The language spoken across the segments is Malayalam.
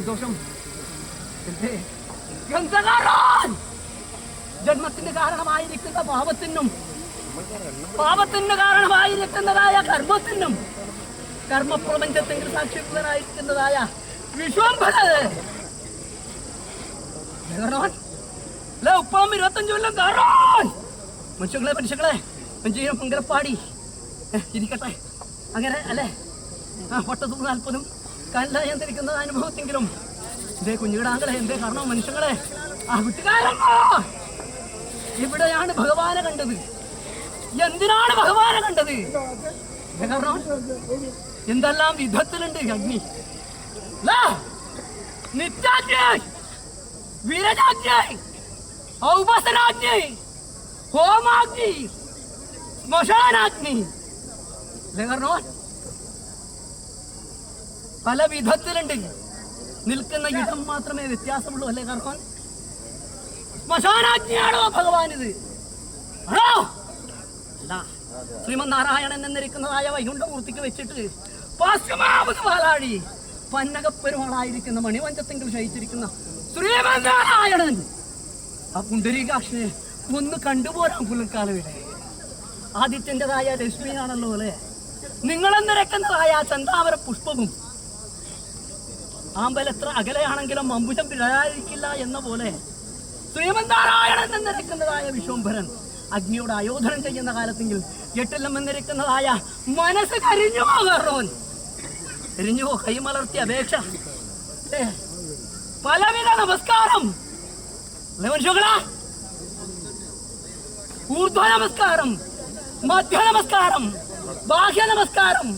സന്തോഷം. ജന്മത്തിന് കാരണമായിരിക്കുന്ന പാപത്തിന് കാരണമായിരിക്കുന്നതായ കർമ്മത്തിനും കർമ്മപ്രപഞ്ചത്തിന് സാക്ഷികളായിരിക്കുന്നതായ വിശ്വംഭരൻ ഉപ്പം 25 കൊല്ലം കാറാൻ മനുഷ്യങ്ങളെ മഞ്ചീരം മംഗലപ്പാടി ഇരിക്കട്ടെ. അങ്ങനെ അല്ലേ 40 കല്ലായം ധരിക്കുന്ന അനുഭവത്തെങ്കിലും എന്തേ കുഞ്ഞുകിടാങ്കളെ, എന്തേ കാരണം മനുഷ്യങ്ങളെ ആ വിട്ടുകാരമ്മ ഇവിടെയാണ് ഭഗവാനെ കണ്ടത്. എന്തിനാണ് ഭഗവാനെ കണ്ടത്? കാരണം എന്തെല്ലാം വിധത്തിലുണ്ട് അഗ്നി. നിത്യാഗ്നി, വിരജാഗ്നി, ഔപസനാഗ്നി, ഹോമാഗ്നി, ശ്മശാനാഗ്നി. കാരണം പല വിധത്തിലുണ്ട്. നിൽക്കുന്ന ഇടം മാത്രമേ വ്യത്യാസമുള്ളൂ. അല്ലേ കാരണം ശ്മശാനാഗ്നിയാണോ ഭഗവാൻ? ഇത് ആണോ? അല്ല. ശ്രീമൻ നാരായണൻ എന്നിരിക്കുന്നതായ വൈകുണ്ഠമൂർത്തിക്ക് വെച്ചിട്ട് പാശ്ചമാവത് പാലാഴി പന്നകപ്പെരുമാളായിരിക്കുന്ന മണിവഞ്ചത്തെങ്കിൽ ശയിച്ചിരിക്കുന്ന ശ്രീമൻ നാരായണൻ ആ പുണ്ടരീകാക്ഷനെ ഒന്ന് കണ്ടുപോരാൻ പുലർക്കാലവിടെ. ആദിത്യൻ്റെതായ രശ്മിയാണല്ലോ അല്ലേ. നിങ്ങളെന്നിരക്കുന്നതായ ചന്താമര പുഷ്പവും ആമ്പലെത്ര അകലെയാണെങ്കിലും അമ്പുജം പിഴയായിരിക്കില്ല എന്ന പോലെ ശ്രീമൻ നാരായണൻ എന്നിരിക്കുന്നതായ വിശ്വംഭരൻ അഗ്നിയോട് ആയോധനം ചെയ്യുന്ന കാലത്തെങ്കിൽ എട്ടില്ലം എന്നിരിക്കുന്നതായ മനസ്സ് കരിഞ്ഞുവോ? കാരണവൻ കരിഞ്ഞുവോ? കൈമലർത്തിയ അപേക്ഷ, പലവിധ നമസ്കാരം. മനുഷ്യകളാ, ഊർധ്വ നമസ്കാരം, മധ്യ നമസ്കാരം, ബാഹ്യ നമസ്കാരം,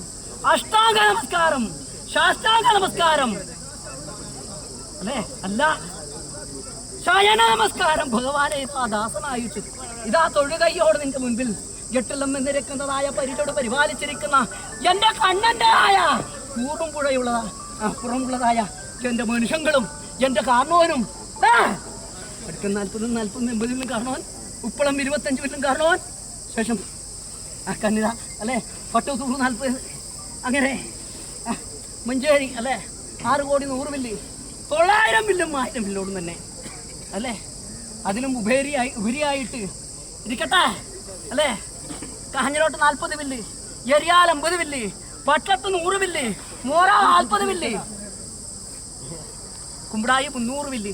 അഷ്ടാംഗ നമസ്കാരം, ശാസ്ത്രാംഗ നമസ്കാരം, അല്ലേ? അല്ല, ശയന നമസ്കാരം. ഭഗവാനെ ഇതാ ദാസനായിട്ട് ഇതാ തൊഴുകയ്യോട് നിന്റെ മുൻപിൽ എട്ടില്ലം എന്നിരിക്കുന്നതായ പരിചോട് പരിപാലിച്ചിരിക്കുന്ന എന്റെ കണ്ണന്റെതായ കൂറുംപുഴയുള്ളതാ പുറമുള്ളതായ എന്റെ മനുഷ്യങ്ങളും എന്റെ കാരണവനും അടുത്ത 40, 80 കാരണവൻ, ഉപ്പളം 25 കാരണവൻ, ശേഷം ആ കന്നിത അല്ലെ 40 അങ്ങനെ മഞ്ചേരി അല്ലെ 6 കോടി 100 മില്ലി 900 മില്ലും 1000 മില്ലോടും തന്നെ അല്ലേ. അതിനും ഉപരിയായിട്ട് ഇരിക്കട്ടെ അല്ലേ. കാഞ്ഞിരോട്ട് 40 മില്ലി, എരിയാൽ 50 മില്ലി, പട്ടത്ത് 100 മില്ലി, മോറ 40 മില്ലി, കുമ്പടായി 300 മില്ലി,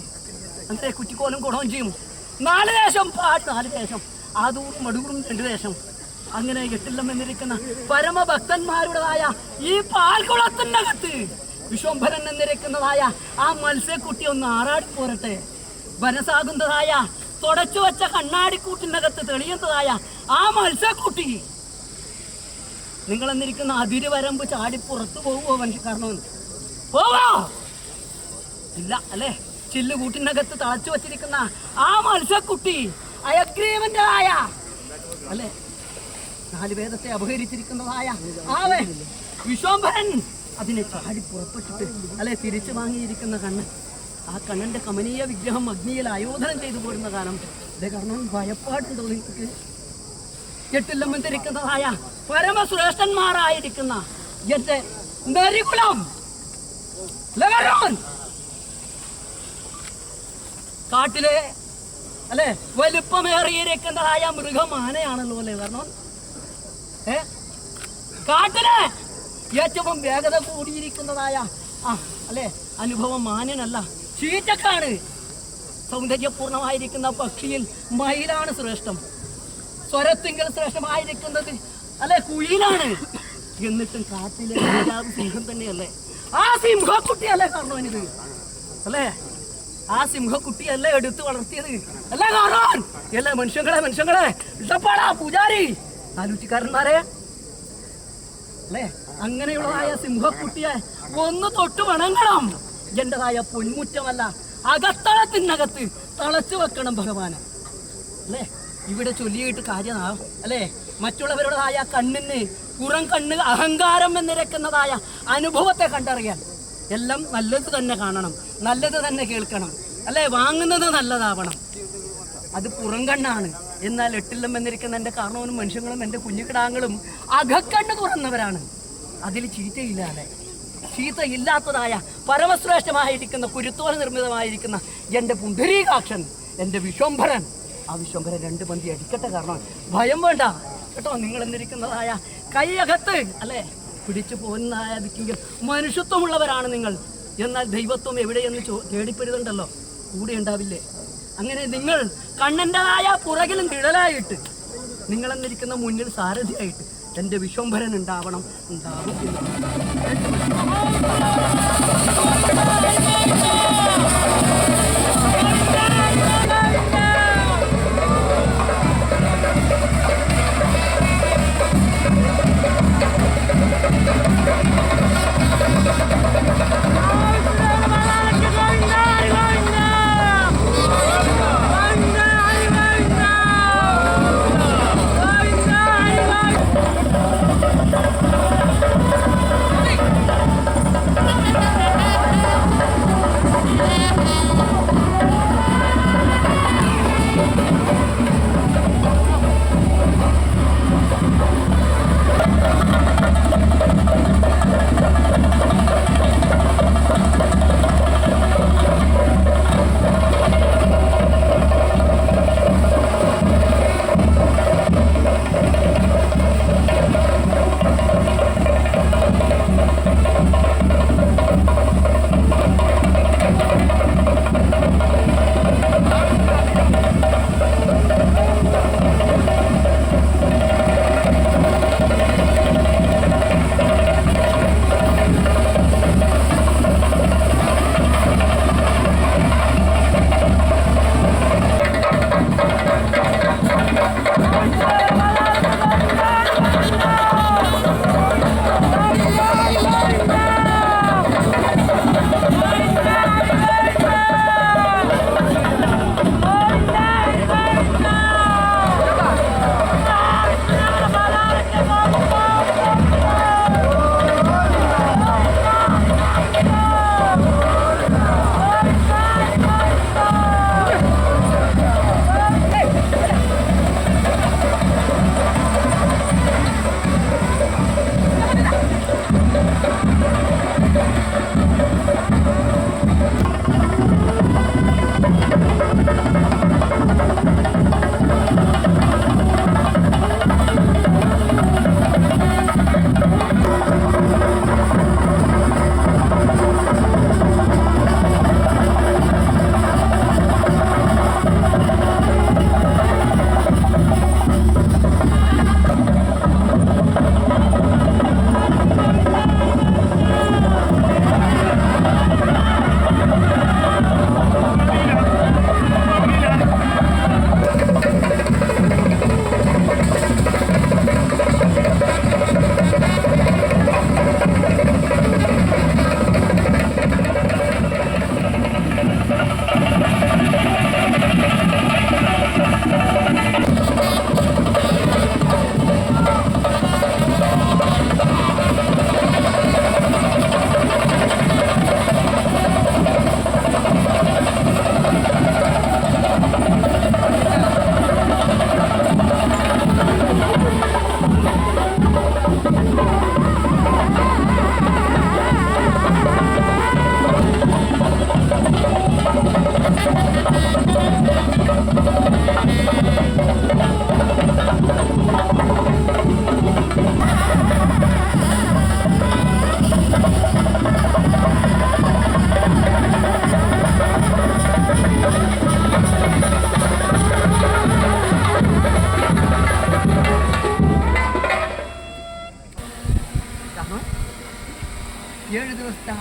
അങ്ങനെ കുറ്റിക്കോലും കുടവഞ്ചിയും 4 ദേശം, 4 ദേശം, ആദൂറും മടൂറും 2 ദേശം. അങ്ങനെ എട്ടില്ലം എന്നിരിക്കുന്ന പരമഭക്തന്മാരുടേതായ ഈ പാൽക്കുളത്തിനകത്ത് വിശ്വംഭരൻ എന്നിരിക്കുന്നതായ ആ മത്സ്യക്കുട്ടി ഒന്ന് ആറാടി പോരട്ടെ. വനസാകുന്നതായ തുടച്ചു വെച്ച കണ്ണാടിക്കൂട്ടിനകത്ത് തെളിയുന്നതായ ആ മത്സ്യക്കുട്ടി നിങ്ങൾ എന്നിരിക്കുന്ന അതിരുവരമ്പ് ചാടി പുറത്തു പോവുമോ? മനുഷ്യക്കാരനോ പോവോ? ഇല്ല അല്ലേ. ചില്ലുകൂട്ടിനകത്ത് തളച്ചു വച്ചിരിക്കുന്ന ആ മത്സ്യക്കുട്ടി അയഗ്രീവന്റെതായ അല്ലേ 4 വേദത്തെ അപഹരിച്ചിരിക്കുന്നതായ ആവൻ വിശ്വംഭരൻ അതിനെ ചാടി പുറപ്പെട്ടിട്ട് അല്ലെ തിരിച്ചു വാങ്ങിയിരിക്കുന്ന കണ്ണൻ, ആ കണ്ണന്റെ കമനീയ വിഗ്രഹം അഗ്നിയിൽ ആയോധനം ചെയ്തു പോരുന്ന കാലം ഇതേ കാരണം ഭയപ്പാടുണ്ടോ നിങ്ങൾക്ക്? എട്ടില്ലം ധരിക്കുന്നതായ പരമശ്രേഷ്ഠന്മാരായിരിക്കുന്ന എന്റെ നരികുലം കാട്ടിലെ അല്ലെ വലുപ്പമേറിയിരിക്കുന്നതായ മൃഗം ആനയാണല്ലോ അല്ലേ. കാരണം കാട്ടിലെ ഏറ്റവും വേഗത കൂടിയിരിക്കുന്നതായ അല്ലെ അനുഭവം മാന്യനല്ല, ചീറ്റക്കാണ്. സൗന്ദര്യപൂർണമായിരിക്കുന്ന പക്ഷിയിൽ മയിലാണ് ശ്രേഷ്ഠം, സ്വരത്തിങ്കൽ ശ്രേഷ്ഠമായിരിക്കുന്നത് അല്ലെ കുയിലാണ്. എന്നിട്ടും കാട്ടിലെ സിംഹം തന്നെയല്ലേ. ആ സിംഹക്കുട്ടിയല്ലേ കാരണവനിത് അല്ലേ. ആ സിംഹക്കുട്ടിയല്ലേ എടുത്ത് വളർത്തിയത് അല്ലേ കാണാൻ. അല്ലേ മനുഷ്യങ്ങളെ ഇഷ്ടപ്പാടാ പൂജാരി ആലൂറ്റിക്കാരന്മാരെ അല്ലേ. അങ്ങനെയുള്ളതായ സിംഹക്കുട്ടിയെ ഒന്ന് തൊട്ട് വണങ്ങണം. എന്റേതായ പൊന്മുറ്റമല്ല, അകത്തളത്തിനകത്ത് തളച്ചു വെക്കണം ഭഗവാന് അല്ലേ. ഇവിടെ ചൊല്ലിയിട്ട് കാര്യമാ അല്ലേ. മറ്റുള്ളവരുടേതായ കണ്ണിന് പുറം കണ്ണ് അഹങ്കാരം എന്നിരക്കുന്നതായ അനുഭവത്തെ കണ്ടറിയാൻ എല്ലാം നല്ലത് തന്നെ കാണണം, നല്ലത് തന്നെ കേൾക്കണം അല്ലേ. വാങ്ങുന്നത് നല്ലതാവണം, അത് പുറം കണ്ണാണ്. എന്നാൽ എട്ടില്ലം എന്നിരിക്കുന്ന എൻ്റെ കാരണവനും മനുഷ്യങ്ങളും എൻ്റെ കുഞ്ഞുകിടാങ്ങളും അകക്കണ്ണ് തുറന്നവരാണ്. അതിൽ ചീറ്റയില്ല അല്ലേ. ചീത്തയില്ലാത്തതായ പരമശ്രേഷ്ഠമായിരിക്കുന്ന കുരുത്തോല നിർമ്മിതമായിരിക്കുന്ന എൻ്റെ പുണ്ഡരീകാക്ഷൻ, എൻ്റെ വിശ്വംഭരൻ, ആ വിശ്വംഭരൻ 2 പന്തി അടിക്കട്ടെ. കാരണം ഭയം വേണ്ട കേട്ടോ. നിങ്ങൾ എന്നിരിക്കുന്നതായ കൈയകത്ത് അല്ലേ പിടിച്ചു പോകുന്നതായിരിക്കെങ്കിൽ മനുഷ്യത്വമുള്ളവരാണ് നിങ്ങൾ. എന്നാൽ ദൈവത്വം എവിടെയെന്ന് തേടിപ്പെടുന്നുണ്ടല്ലോ, കൂടെ ഉണ്ടാവില്ലേ? അങ്ങനെ നിങ്ങൾ കണ്ണൻ്റെതായ പുറകിലും നിഴലായിട്ട്, നിങ്ങളെന്നിരിക്കുന്ന മുന്നിൽ സാരഥിയായിട്ട് എൻ്റെ വിശ്വംഭരൻ ഉണ്ടാവണം, ഉണ്ടാവും.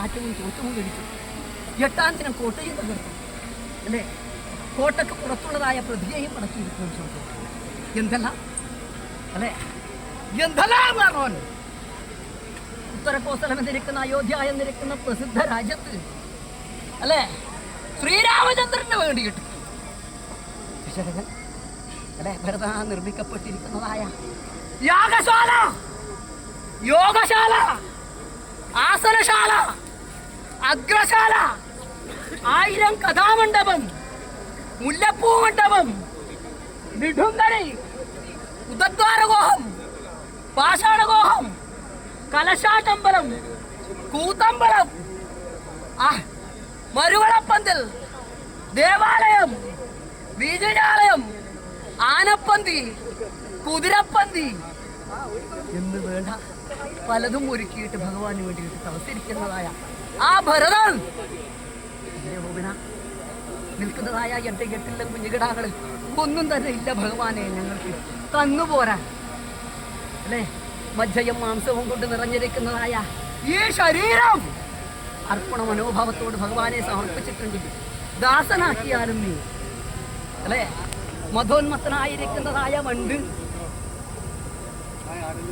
ആറ്റവും തോറ്റവും കഴിച്ചു. 8-ാം ദിനം കോട്ടയും തകർത്തു അല്ലേ? കോട്ടയ്ക്ക് പുറത്തുള്ളതായ പ്രതിയെയും അടക്കിയിരിക്കുന്നു. എന്തെല്ലാം അല്ലേ, എന്തെല്ലാം പറഞ്ഞോൻ. ഉത്തരകോസലം എന്നിരിക്കുന്ന അയോധ്യ എന്നിരിക്കുന്ന പ്രസിദ്ധ രാജ്യത്ത് അല്ലേ ശ്രീരാമചന്ദ്രന് വേണ്ടിയിട്ട് ദശരഥൻ അല്ലെ ഭരത നിർമ്മിക്കപ്പെട്ടിരിക്കുന്നതായ യാഗശാല, യോഗശാല, ആസനശാല, അഗ്രശാല, 1000 കഥാമണ്ഡപം, മുല്ലപ്പൂ മണ്ഡപം, നിടുങ്കണി, ഉദദ്വാരഗോഹം, പാഷാണഗോഹം, കലശാട്ടമ്പലം, കൂത്തമ്പളം, മരുവളപ്പന്തൽ, ദേവാലയം, വിജയാലയം, ആനപ്പന്തി, കുതിരപ്പന്തി എന്ന് വേണ്ട പലതും ഒരുക്കിയിട്ട് ഭഗവാന് വേണ്ടിയിട്ട് തപസ്സിരിക്കുന്നതായ ആ ഭരതൻ നിൽക്കുന്നതായ എന്റെ എട്ടിലും കുഞ്ഞുകിടാകൾ ഒന്നും തന്നെ ഇല്ല ഭഗവാനെ ഞങ്ങൾക്ക് തന്നുപോരാൻ അല്ലേ. മജ്ജയും മാംസവും കൊണ്ട് നിറഞ്ഞിരിക്കുന്നതായ ഈ ശരീരം അർപ്പണ മനോഭാവത്തോട് ഭഗവാനെ സമർപ്പിച്ചിട്ടുണ്ട്. ദാസനാക്കിയാലും നീ അല്ലേ. മധോന്മത്തനായിരിക്കുന്നതായ വണ്ട്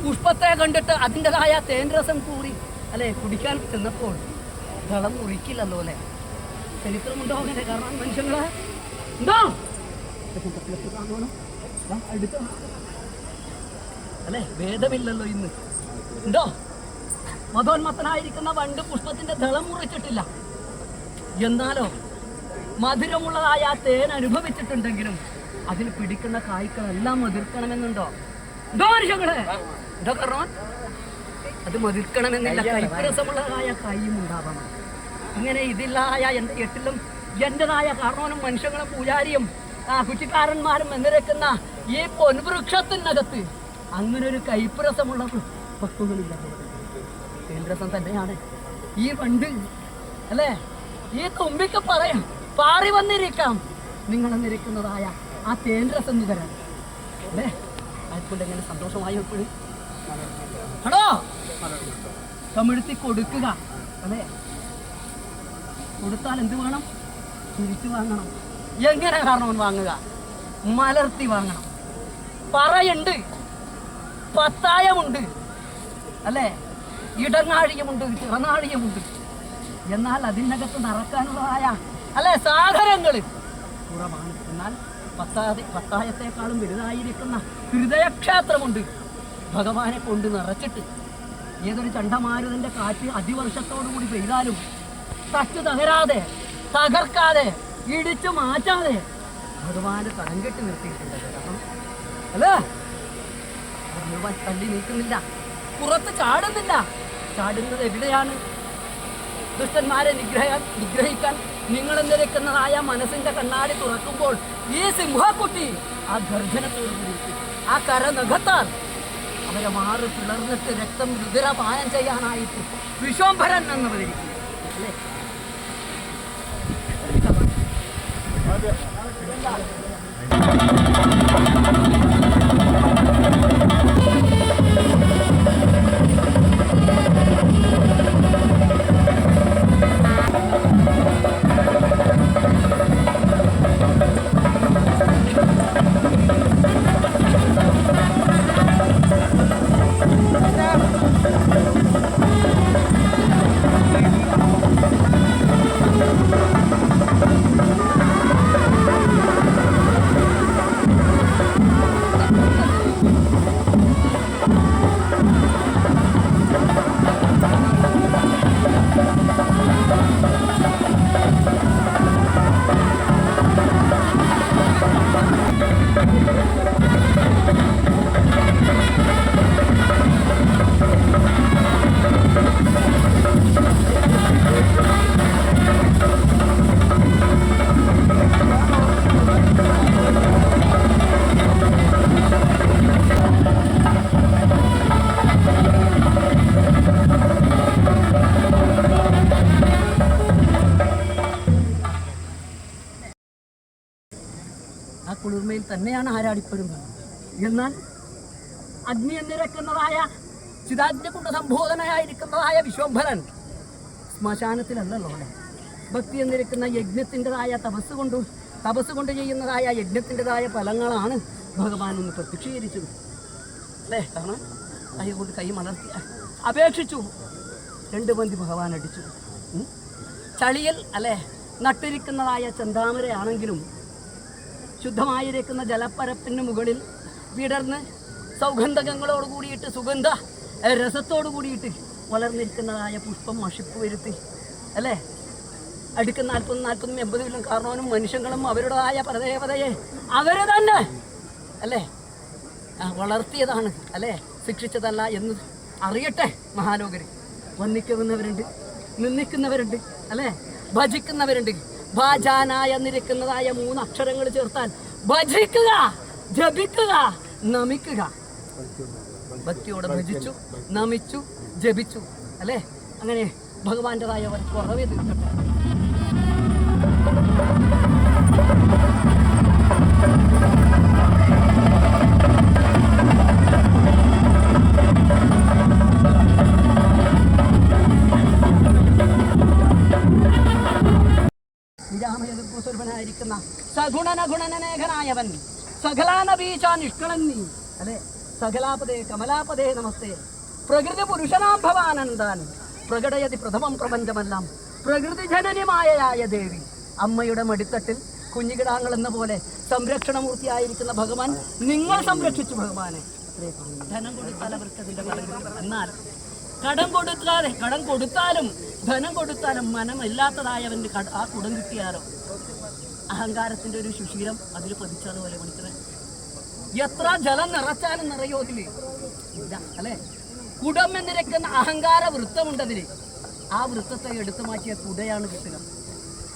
പുഷ്പത്തെ കണ്ടിട്ട് അതിൻ്റെതായ തേൻരസം കൂറി അല്ലെ കുടിക്കാൻ ചെന്നപ്പോൾ ദളം മുറിക്കില്ലല്ലോ അല്ലെ. ചരിത്രമുണ്ടോ അങ്ങനെ? കാരണം മനുഷ്യങ്ങളെ ഉണ്ടോ അടുത്ത അല്ലെ ഭേദമില്ലല്ലോ ഇന്ന് ഉണ്ടോ? മധോന്മത്തനായിരിക്കുന്ന വണ്ട് പുഷ്പത്തിന്റെ ദളം മുറിച്ചിട്ടില്ല. എന്നാലോ മധുരമുള്ളതായ തേൻ അനുഭവിച്ചിട്ടുണ്ടെങ്കിലും അതിൽ പിടിക്കുന്ന കായ്ക്കളെല്ലാം മതിർക്കണമെന്നുണ്ടോ? ഉണ്ടോ മനുഷ്യങ്ങളെ? ഉണ്ടോ? കാരണം അത് മതിർക്കണമെന്നില്ല. കൈപ്പരസമുള്ളതായ കൈയും ഉണ്ടാവണം. ഇങ്ങനെ ഇതില്ലായ എൻ്റെ എട്ടിലും എന്റേതായ കാരണവനും മനുഷ്യങ്ങളും പൂജാരിയും കുറ്റിക്കാരന്മാരും എന്നിരക്കുന്ന ഈ പൊൻവൃക്ഷത്തിനകത്ത് അങ്ങനെ ഒരു കൈപ്പരസമുള്ള വസ്തുക്കളില്ല. തേൻരസം തന്നെയാണ് ഈ വണ്ട് അല്ലേ. ഈ തുമ്പിക്ക് പറയാം പാറി വന്നിരിക്കാം നിങ്ങളെന്നിരിക്കുന്നതായ ആ തേൻരസം തരാൻ അല്ലേ. ആയിക്കൊണ്ട് എങ്ങനെ സന്തോഷമായി എപ്പോഴും ആണോ കമിഴ്ത്തി കൊടുക്കുക അല്ലേ. കൊടുത്താൽ എന്ത് വേണം? തിരിച്ചു വാങ്ങണം. എങ്ങനെ കാരണം വാങ്ങുക? മലർത്തി വാങ്ങണം. പറയുണ്ട്, പത്തായമുണ്ട് അല്ലേ, ഇടനാഴിയുമുണ്ട്, ഇറനാഴിയുമുണ്ട്. എന്നാൽ അതിനകത്ത് നടക്കാനുള്ളതായ അല്ലെ സാധനങ്ങൾ കുറവാണ്. എന്നാൽ പത്തായത്തെക്കാളും വലുതായിരിക്കുന്ന ഹൃദയക്ഷേത്രമുണ്ട്. ഭഗവാനെ കൊണ്ട് നിറച്ചിട്ട് ഏതൊരു ചണ്ടമാരുതന്റെ കാറ്റ് അതിവർഷത്തോടുകൂടി പെയ്താലും തച്ചു തകരാതെ തകർക്കാതെ ഇടിച്ചു മാറ്റാതെ ഭഗവാന് തടം കെട്ടി നിർത്തിയിട്ടുണ്ട്. കാരണം അല്ലേ ഭഗവാൻ തല്ലി നീക്കുന്നില്ല, പുറത്ത് ചാടുന്നില്ല. ചാടുന്നത് എവിടെയാണ്? ദുഷ്ടന്മാരെ നിഗ്രഹിക്കാൻ നിങ്ങൾ നിരക്കുന്നതായ മനസ്സിന്റെ കണ്ണാടി തുറക്കുമ്പോൾ ഈ സിംഹക്കുട്ടി ആ ഗർജനത്തോട് കൂടി ആ കരനഖത്താൽ അവരെ മാറി പിളർന്നിട്ട് രക്തം രുതിരപാനം ചെയ്യാനായിട്ട് വിശ്വംഭരൻ എന്ന് വരിക്കും അല്ലേ. ആ കുളിർമയിൽ തന്നെയാണ് ആരാടിപ്പെടുന്നത്. എന്നാൽ അഗ്നി എന്നിരക്കുന്നതായ ചിതാഗ്നി കൊണ്ട് സംബോധനയായിരിക്കുന്നതായ വിശ്വംഭരൻ ശ്മശാനത്തിലല്ലല്ലോ അല്ലെ. ഭക്തി എന്നിരിക്കുന്ന യജ്ഞത്തിൻ്റെതായ തപസ് കൊണ്ട് ചെയ്യുന്നതായ യജ്ഞത്തിൻ്റെതായ ഫലങ്ങളാണ് ഭഗവാൻ ഒന്ന് പ്രത്യക്ഷീകരിച്ചത് അല്ലേ. കാരണം കൈ കൊണ്ട് കൈ മലർത്തി അപേക്ഷിച്ചു, 2 പന്തി ഭഗവാൻ അടിച്ചു. ചളിയിൽ അല്ലേ നട്ടിരിക്കുന്നതായ ചെന്താമരയാണെങ്കിലും ശുദ്ധമായിരിക്കുന്ന ജലപ്പരപ്പിന് മുകളിൽ വിടർന്ന് സൗഗന്ധകങ്ങളോട് കൂടിയിട്ട് സുഗന്ധ രസത്തോടു കൂടിയിട്ട് വളർന്നിരിക്കുന്നതായ പുഷ്പം മഷിപ്പ് വരുത്തി അല്ലേ. അടുക്ക് 40-40 80 കാരണവനും മനുഷ്യങ്ങളും അവരുടേതായ പരദേവതയെ അവര് തന്നെ അല്ലേ വളർത്തിയതാണ് അല്ലേ, ശിക്ഷിച്ചതല്ല എന്ന് അറിയട്ടെ മഹാലോകര്. വന്നിക്കുന്നവരുണ്ട്, നിന്ദിക്കുന്നവരുണ്ട്, അല്ലേ? ഭജിക്കുന്നവരുണ്ട്. ഭാജാന എന്നിരിക്കുന്നതായ 3 അക്ഷരങ്ങൾ ചേർത്താൽ ഭജിക്കുക, ജപിക്കുക, നമിക്കുക. ഭക്തിയോടെ ഭജിച്ചു, നമിച്ചു, ജപിച്ചു, അല്ലേ? അങ്ങനെ ഭഗവാന്റേതായ ഒരു കുറവേ തീർക്കട്ടെ. ായിരിക്കുന്ന സഗുണനഗുണനേഖനായവൻ സകലാനബീച നിഷ്കളന്നി, അല്ലെ? സകലാപദേ കമലാപദേ നമസ്തേ. പ്രകൃതി പുരുഷനാം ഭവാനന്ദാൻ പ്രകടയതി പ്രഥമം പ്രപഞ്ചമെല്ലാം പ്രകൃതി ജനനിമായയായ ദേവി. അമ്മയുടെ മടിത്തട്ടിൽ കുഞ്ഞികിടാങ്ങൾ എന്ന പോലെ സംരക്ഷണമൂർത്തിയായിരിക്കുന്ന ഭഗവാൻ നിങ്ങൾ സംരക്ഷിച്ചു ഭഗവാനെ. ധനം കൊടുത്താൽ അവർക്ക് അതിന്റെ കടം, എന്നാൽ കടം കൊടുത്താലും ധനം കൊടുത്താലും മനമില്ലാത്തതായവന്റെ ആ കുടം കിട്ടിയാലോ അഹങ്കാരത്തിന്റെ ഒരു സുശീലം അതിൽ പതിച്ചതുപോലെ മണിക്കണേ. എത്ര ജലം നിറച്ചാലും നിറയോ അതില് ഇല്ല, അല്ലെ? കുടം എന്നിരിക്കുന്ന അഹങ്കാര വൃത്തമുണ്ടതില്. ആ വൃത്തത്തെ എടുത്തു മാറ്റിയ കുടയാണ് കിട്ടുക.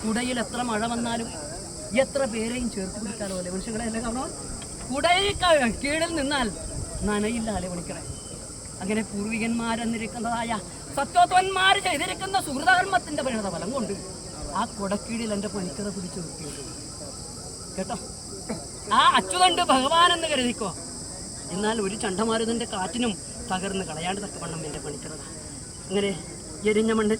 കുടയിൽ എത്ര മഴ വന്നാലും എത്ര പേരെയും ചേർത്ത് പിടിക്കാലോ അല്ലെ മനുഷ്യങ്ങളെ, അല്ലേ? കാരണം കുടയിൽ കീഴിൽ നിന്നാൽ നനയില്ല, അല്ലെ മണിക്കണേ? അങ്ങനെ പൂർവികന്മാരെന്നിരിക്കുന്നതായ സത്വത്വന്മാർ ചെയ്തിരിക്കുന്ന സുഹൃതകർമ്മത്തിന്റെ പരിണത ഫലം കൊണ്ട് ആ കുടക്കീഴിൽ എൻ്റെ പണിക്കറ പിടിച്ചു നിർത്തിയത് കേട്ടോ. ആ അച്യുതണ്ട് ഭഗവാൻ എന്ന് കരുതിക്കോ. എന്നാൽ ഒരു ചണ്ടമാരുതന്റെ കാറ്റിനും തകർന്ന് കളയാണ്ട് തക്കവണ്ണം എൻ്റെ പണിക്കറത. അങ്ങനെ എരിഞ്ഞ മണ്ണിൽ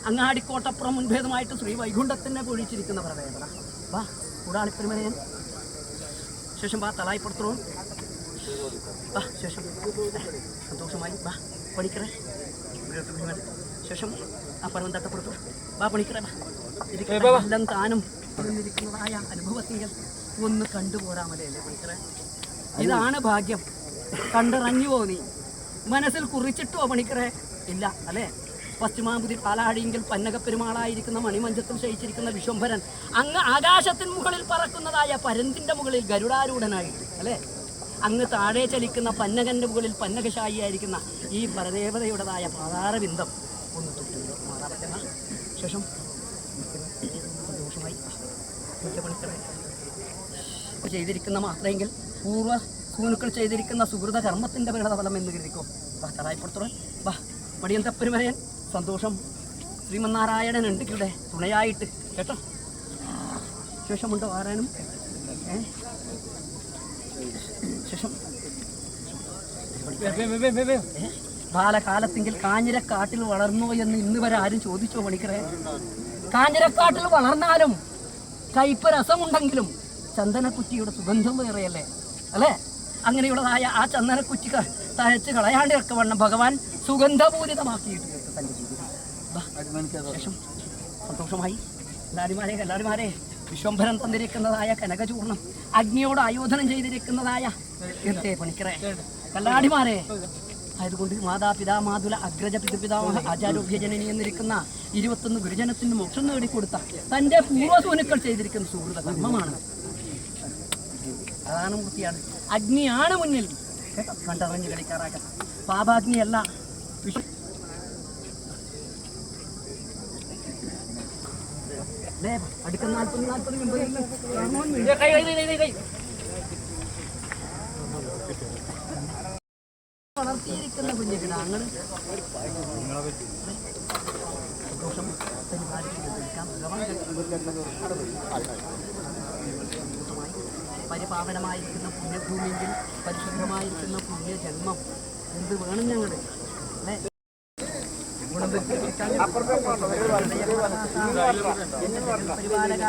അങ്ങാടിക്കോട്ടപ്പുറം മുൻഭേദമായിട്ട് ശ്രീ വൈകുണ്ഠത്തിനെ പൊഴിച്ചിരിക്കുന്ന പ്രവേദന. വാ കൂടാളിപ്പെരുമനയൻ, ശേഷം വാ തളായിപ്പുറത്തോളം, വാ ശേഷം സന്തോഷമായി വാ പണിക്കറേ. ശേഷം ആ പരമം തട്ടപ്പുറത്തു വാ പണിക്കറേ. എല്ലാം താനും ഇരിക്കുന്നതായ അനുഭവത്തിൽ ഒന്ന് കണ്ടുപോരാമല്ലേ അല്ലേ പണിക്കറേ? ഇതാണ് ഭാഗ്യം. കണ്ടിറങ്ങി നീ മനസ്സിൽ കുറിച്ചിട്ടോ പണിക്കറേ? ഇല്ല, അല്ലേ? പശ്ചിമാപുതി പാലാഴിയെങ്കിൽ പന്നകപ്പെരുമാളായിരിക്കുന്ന മണിമഞ്ചത്തിൽ ശയിച്ചിരിക്കുന്ന വിശ്വംഭരൻ അങ്ങ് ആകാശത്തിന് മുകളിൽ പറക്കുന്നതായ പരന്തിന്റെ മുകളിൽ ഗരുഡാരൂഢനായിട്ട്, അല്ലേ? അങ്ങ് താഴെ ചലിക്കുന്ന പന്നകന്റെ മുകളിൽ പന്നകശായിയായിരിക്കുന്ന ഈ പരദേവതയുടേതായ പാതാരബിന്ദം ഒന്ന് തൊട്ട് മാറാൻ ശേഷം സന്തോഷമായി ചെയ്തിരിക്കുന്ന മാത്രമെങ്കിൽ പൂർവ്വ സൂനുക്കൾ ചെയ്തിരിക്കുന്ന സുഹൃത കർമ്മത്തിന്റെ പരിണതഫലം എന്ന് കരുതിക്കോ. വാ തറായിപ്പുറത്തോളം വാ മടിയന്തപ്പെരുമരയൻ. സന്തോഷം ശ്രീമന്നാരായണൻ ഉണ്ട് ഇവിടെ തുണയായിട്ട് കേട്ടോ. ശേഷമുണ്ടോ ആരാനും? ശേഷം ബാലകാലത്തെങ്കിൽ കാഞ്ഞിരക്കാട്ടിൽ വളർന്നോ എന്ന് ഇന്ന് വരെ ആരും ചോദിച്ചോ പണിക്കറേ? കാഞ്ഞിരക്കാട്ടിൽ വളർന്നാലും കയ്പ് രസമുണ്ടെങ്കിലും ചന്ദനക്കുറ്റിയുടെ സുഗന്ധം വേറെയല്ലേ, അല്ലേ? അങ്ങനെയുള്ളതായ ആ ചന്ദനക്കുറ്റി തഴച്ച് കളയാണ്ടിറക്ക വണ്ണം ഭഗവാൻ സുഗന്ധപൂരിതമാക്കിയിട്ട് തൻ്റെ ജീവിതം. ശേഷം സന്തോഷമായി കല്ലാടിമാരെ വിശ്വംഭരൻ തന്നിരിക്കുന്നതായ കനകചൂർണം അഗ്നിയോട് ആയോധനം ചെയ്തിരിക്കുന്നതായ എന്തേ പണിക്കറേ കല്ലാടിമാരെ. അതുകൊണ്ട് മാതാപിതാ മാതുല അഗ്രജ പിതൃപിതാമഹ ആചാരോഭ്യജനനി എന്നിരിക്കുന്ന 21 ഗുരുജനത്തിന് മോക്ഷം നേടിക്കൊടുത്ത തൻ്റെ പൂർവ്വസൂനുക്കൾ ചെയ്തിരിക്കുന്ന സുഹൃത കർമ്മമാണ്. അതാണ് മൂർത്തിയാണ്. അഗ്നിയാണ് മുന്നിൽ കേട്ടോ. കണ്ടറിഞ്ഞ് കളിക്കാറാകട്ടെ. പാപാഗ്നിയല്ല. അടുത്ത 40 വളർത്തിയിരിക്കുന്ന കുഞ്ഞിക്കിടാങ്ങൾ സന്തോഷം പരിപാവനമായിരിക്കുന്ന പുണ്യഭൂമിയെങ്കിൽ പരിശുദ്ധമായിരിക്കുന്ന പുണ്യജന്മം എന്ത് വേണം ഞങ്ങൾ അല്ലേ? പരിപാലക